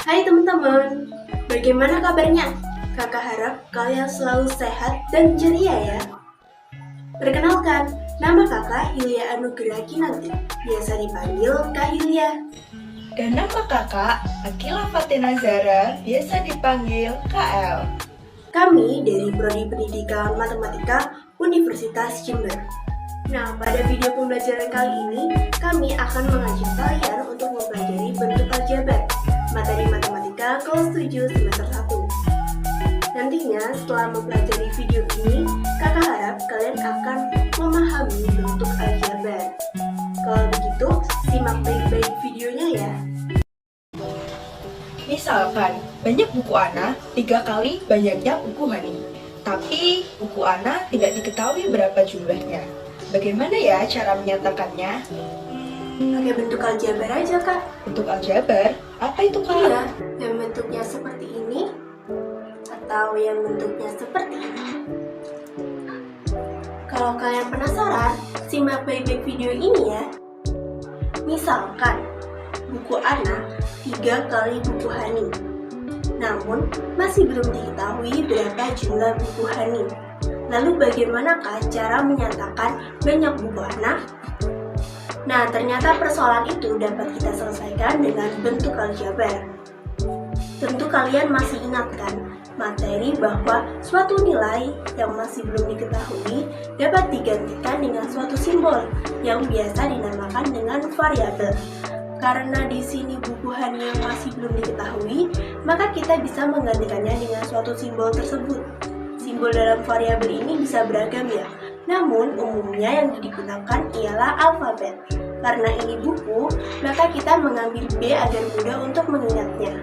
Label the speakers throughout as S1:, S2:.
S1: Hai teman-teman, bagaimana kabarnya? Kakak harap kalian selalu sehat dan ceria ya. Perkenalkan, nama kakak Hilya Anugerah Kinanti, biasa dipanggil Kak Hilya.
S2: Dan nama kakak Akila Fatina Zara, biasa dipanggil KL.
S1: Kami dari Prodi Pendidikan Matematika Universitas Jember. Nah, pada video pembelajaran kali ini, kami akan mengajak kalian untuk mempelajari bentuk aljabar, materi matematika kelas 7 semester 1. Nantinya, setelah mempelajari video ini, kakak harap kalian akan memahami bentuk aljabar. Kalau begitu, simak baik-baik videonya ya.
S2: Misalkan, banyak buku Ana 3 kali banyaknya buku Hani. Tapi, buku Ana tidak diketahui berapa jumlahnya. Bagaimana ya cara menyatakannya?
S1: Pakai bentuk aljabar aja, Kak.
S2: Bentuk aljabar? Apa itu, Kak?
S1: Iya, yang bentuknya seperti ini atau yang bentuknya seperti ini. Kalau kalian penasaran, simak baik-baik video ini ya. Misalkan, buku Ana 3 kali buku Hani. Namun, masih belum diketahui berapa jumlah buku Hani. Lalu bagaimanakah cara menyatakan banyak buku Ana? Nah, ternyata persoalan itu dapat kita selesaikan dengan bentuk aljabar. Tentu kalian masih ingat kan materi bahwa suatu nilai yang masih belum diketahui dapat digantikan dengan suatu simbol yang biasa dinamakan dengan variabel. Karena di sini buku Hani yang masih belum diketahui, maka kita bisa menggantikannya dengan suatu simbol tersebut. Simbol dalam variabel ini bisa beragam ya, namun umumnya yang digunakan ialah alfabet. Karena ini buku, maka kita mengambil B agar mudah untuk mengingatnya.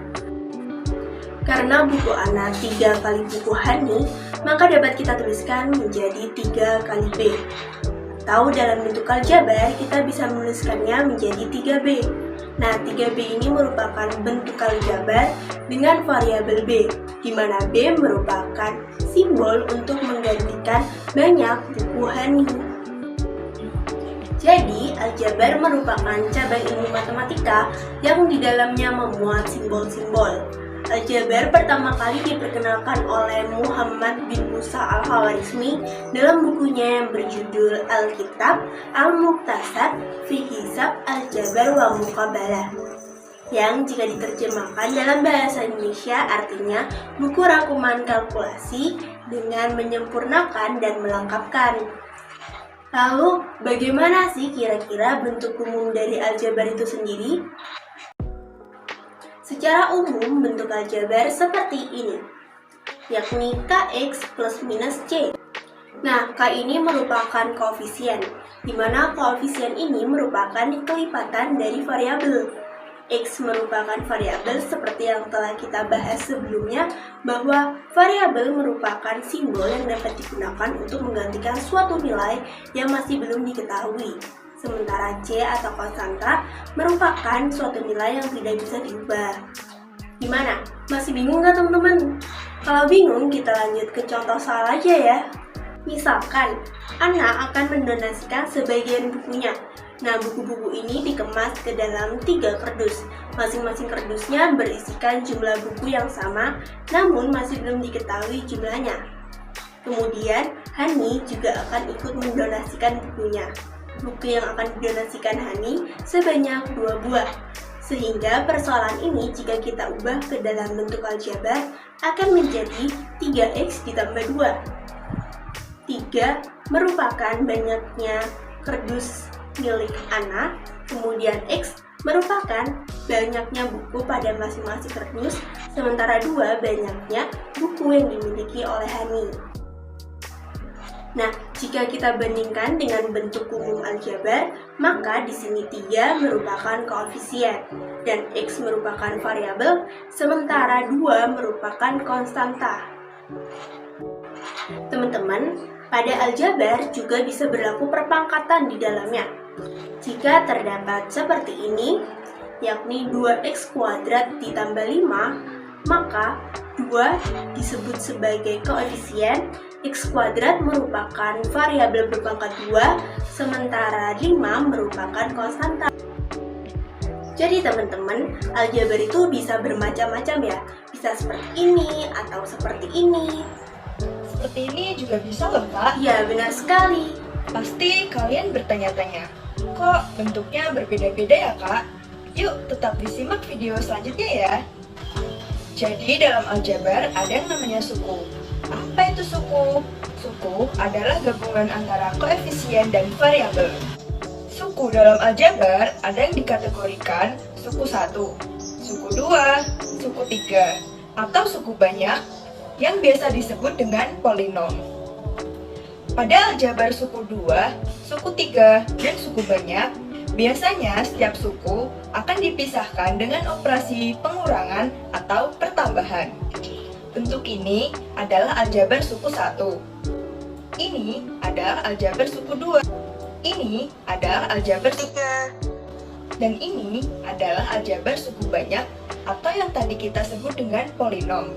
S1: Karena buku Ana 3 kali buku Hani, maka dapat kita tuliskan menjadi 3 kali B. Atau dalam bentuk aljabar, kita bisa menuliskannya menjadi 3B. Nah, 3B ini merupakan bentuk aljabar dengan variabel B, di mana B merupakan simbol untuk menggantikan banyak buku Hani. Jadi, aljabar merupakan cabang ilmu matematika yang di dalamnya memuat simbol-simbol. Aljabar pertama kali diperkenalkan oleh Muhammad bin Musa al-Khawarizmi dalam bukunya yang berjudul Alkitab Al-Mukhtasar fi Hisab Aljabar wa Muqabalah, yang jika diterjemahkan dalam bahasa Indonesia artinya buku rangkuman kalkulasi dengan menyempurnakan dan melengkapkan. Lalu, bagaimana sih kira-kira bentuk umum dari aljabar itu sendiri? Secara umum, bentuk aljabar seperti ini, yakni Kx plus minus C. Nah, K ini merupakan koefisien, di mana koefisien ini merupakan kelipatan dari variabel. X merupakan variabel seperti yang telah kita bahas sebelumnya, bahwa variabel merupakan simbol yang dapat digunakan untuk menggantikan suatu nilai yang masih belum diketahui. Sementara C atau konstanta merupakan suatu nilai yang tidak bisa diubah. Gimana? Masih bingung nggak teman-teman? Kalau bingung, kita lanjut ke contoh soal aja ya. Misalkan, Ana akan mendonasikan sebagian bukunya. Nah, buku-buku ini dikemas ke dalam 3 kardus. Masing-masing kardusnya berisikan jumlah buku yang sama, namun masih belum diketahui jumlahnya. Kemudian, Hani juga akan ikut mendonasikan bukunya. Buku yang akan didonasikan Hani sebanyak 2 buah. Sehingga persoalan ini jika kita ubah ke dalam bentuk aljabar akan menjadi 3x ditambah 2. 3 merupakan banyaknya kardus milik Ana, kemudian X merupakan banyaknya buku pada masing-masing kardus, sementara 2 banyaknya buku yang dimiliki oleh Hani. Nah, jika kita bandingkan dengan bentuk umum aljabar, maka di sini 3 merupakan koefisien dan X merupakan variabel, sementara 2 merupakan konstanta. Teman-teman, pada aljabar juga bisa berlaku perpangkatan di dalamnya. Jika terdapat seperti ini, yakni 2x kuadrat ditambah 5, maka 2 disebut sebagai koefisien, x kuadrat merupakan variabel berpangkat 2, sementara 5 merupakan konstanta. Jadi teman-teman, aljabar itu bisa bermacam-macam ya. Bisa seperti ini atau seperti ini.
S2: Seperti ini juga bisa loh, Kak.
S1: Ya, benar sekali.
S2: Pasti kalian bertanya-tanya, kok bentuknya berbeda-beda ya, Kak? Yuk, tetap disimak video selanjutnya ya. Jadi dalam aljabar ada yang namanya suku. Apa itu suku? Suku adalah gabungan antara koefisien dan variabel. Suku dalam aljabar ada yang dikategorikan suku 1, suku 2, suku 3, atau suku banyak yang biasa disebut dengan polinom. Pada aljabar suku 2, suku 3, dan suku banyak, biasanya setiap suku akan dipisahkan dengan operasi pengurangan atau pertambahan. Bentuk ini adalah aljabar suku 1. Ini adalah aljabar suku 2. Ini adalah aljabar 3. Dan ini adalah aljabar suku banyak atau yang tadi kita sebut dengan polinom.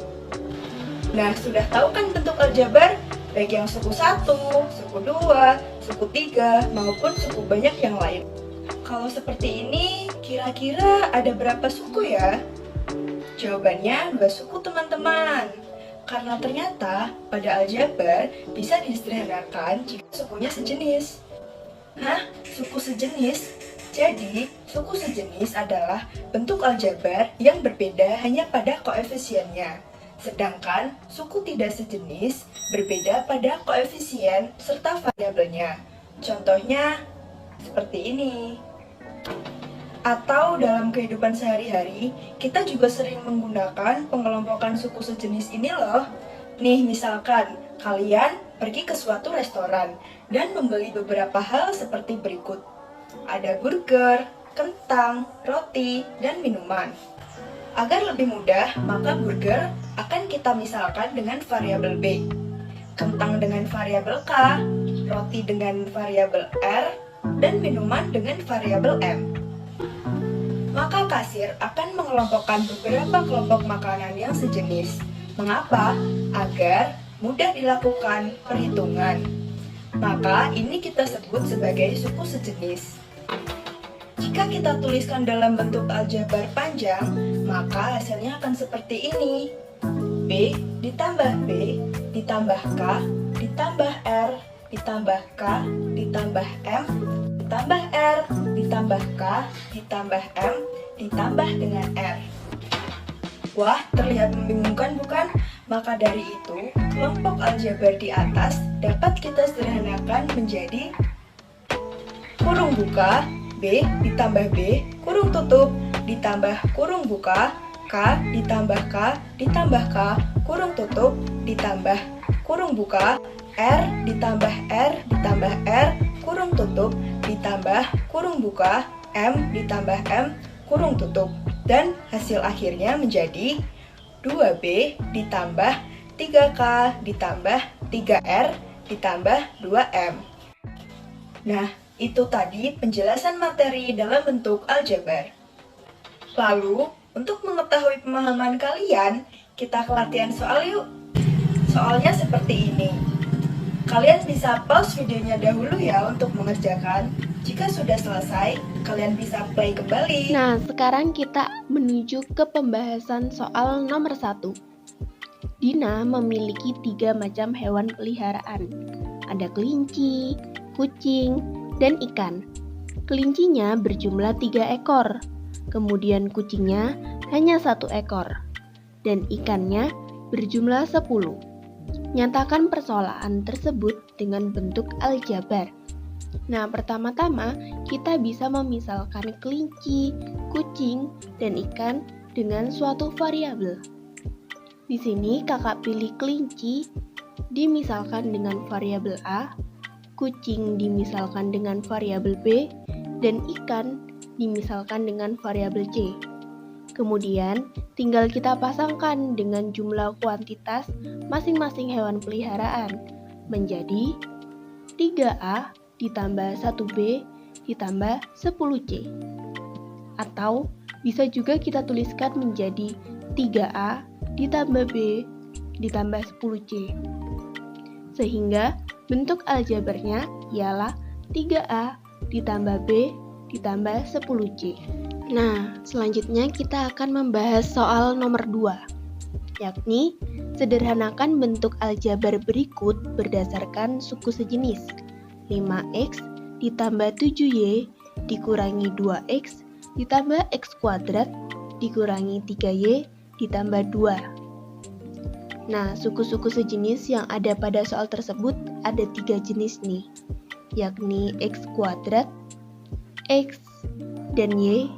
S2: Nah, sudah tahu kan bentuk aljabar? Baik yang suku 1, suku 2, suku 3, maupun suku banyak yang lain. Kalau seperti ini, kira-kira ada berapa suku ya? Jawabannya 2 suku teman-teman. Karena ternyata pada aljabar bisa disederhanakan jika sukunya sejenis. Hah? Suku sejenis? Jadi, suku sejenis adalah bentuk aljabar yang berbeda hanya pada koefisiennya. Sedangkan suku tidak sejenis berbeda pada koefisien serta variabelnya. Contohnya seperti ini. Atau dalam kehidupan sehari-hari, kita juga sering menggunakan pengelompokan suku sejenis ini loh. Nih, misalkan kalian pergi ke suatu restoran dan membeli beberapa hal seperti berikut. Ada burger, kentang, roti, dan minuman. Agar lebih mudah, maka burger akan kita misalkan dengan variabel B, kentang dengan variabel K, roti dengan variabel R, dan minuman dengan variabel M. Maka kasir akan mengelompokkan beberapa kelompok makanan yang sejenis. Mengapa? Agar mudah dilakukan perhitungan. Maka ini kita sebut sebagai suku sejenis. Jika kita tuliskan dalam bentuk aljabar panjang, maka hasilnya akan seperti ini. B ditambah B ditambah K ditambah R ditambah K ditambah M ditambah R ditambah K ditambah M ditambah dengan R. Wah, terlihat membingungkan bukan? Maka dari itu, kelompok aljabar di atas dapat kita sederhanakan menjadi kurung buka B ditambah B kurung tutup ditambah kurung buka K ditambah K ditambah K kurung tutup ditambah kurung buka R ditambah R ditambah R kurung tutup ditambah kurung buka M ditambah M kurung tutup, dan hasil akhirnya menjadi 2B ditambah 3K ditambah 3R ditambah 2M. Nah, itu tadi penjelasan materi dalam bentuk aljabar. Lalu, untuk mengetahui pemahaman kalian, kita ke latihan soal yuk. Soalnya seperti ini. Kalian bisa pause videonya dahulu ya untuk mengerjakan. Jika sudah selesai, kalian bisa play kembali.
S1: Nah, sekarang kita menuju ke pembahasan soal nomor 1. Dina memiliki 3 macam hewan peliharaan. Ada kelinci, kucing, dan ikan. Kelincinya berjumlah 3 ekor. Kemudian kucingnya hanya 1 ekor. Dan ikannya berjumlah 10. Nyatakan persoalan tersebut dengan bentuk aljabar. Nah, pertama-tama kita bisa memisalkan kelinci, kucing, dan ikan dengan suatu variabel. Di sini kakak pilih kelinci dimisalkan dengan variabel A, kucing dimisalkan dengan variabel B, dan ikan dimisalkan dengan variabel C. Kemudian, tinggal kita pasangkan dengan jumlah kuantitas masing-masing hewan peliharaan menjadi 3A ditambah 1B ditambah 10C. Atau bisa juga kita tuliskan menjadi 3A ditambah B ditambah 10C. Sehingga bentuk aljabarnya ialah 3A ditambah B ditambah 10C. Nah, selanjutnya kita akan membahas soal nomor 2, yakni sederhanakan bentuk aljabar berikut berdasarkan suku sejenis. 5x ditambah 7y dikurangi 2x ditambah x kuadrat dikurangi 3y ditambah 2. Nah, suku-suku sejenis yang ada pada soal tersebut ada 3 jenis nih, yakni x kuadrat, x, dan y,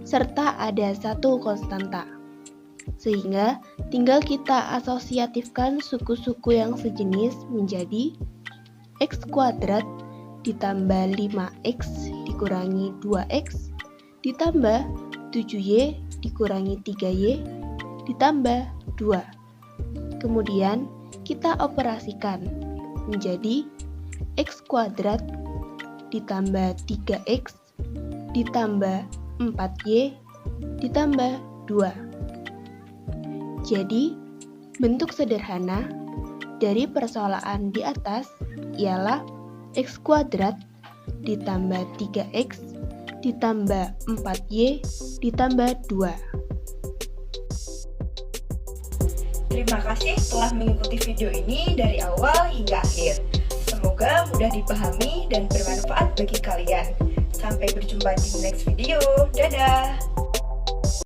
S1: serta ada satu konstanta. Sehingga tinggal kita asosiatifkan suku-suku yang sejenis menjadi x kuadrat ditambah 5x dikurangi 2x ditambah 7y dikurangi 3y ditambah 2. Kemudian kita operasikan menjadi x kuadrat ditambah 3x ditambah 4y ditambah 2. Jadi, bentuk sederhana dari persoalan di atas ialah x kuadrat ditambah 3x ditambah 4y ditambah 2.
S2: Terima kasih telah mengikuti video ini dari awal hingga akhir. Semoga mudah dipahami dan bermanfaat bagi kalian. Sampai berjumpa di next video. Dadah!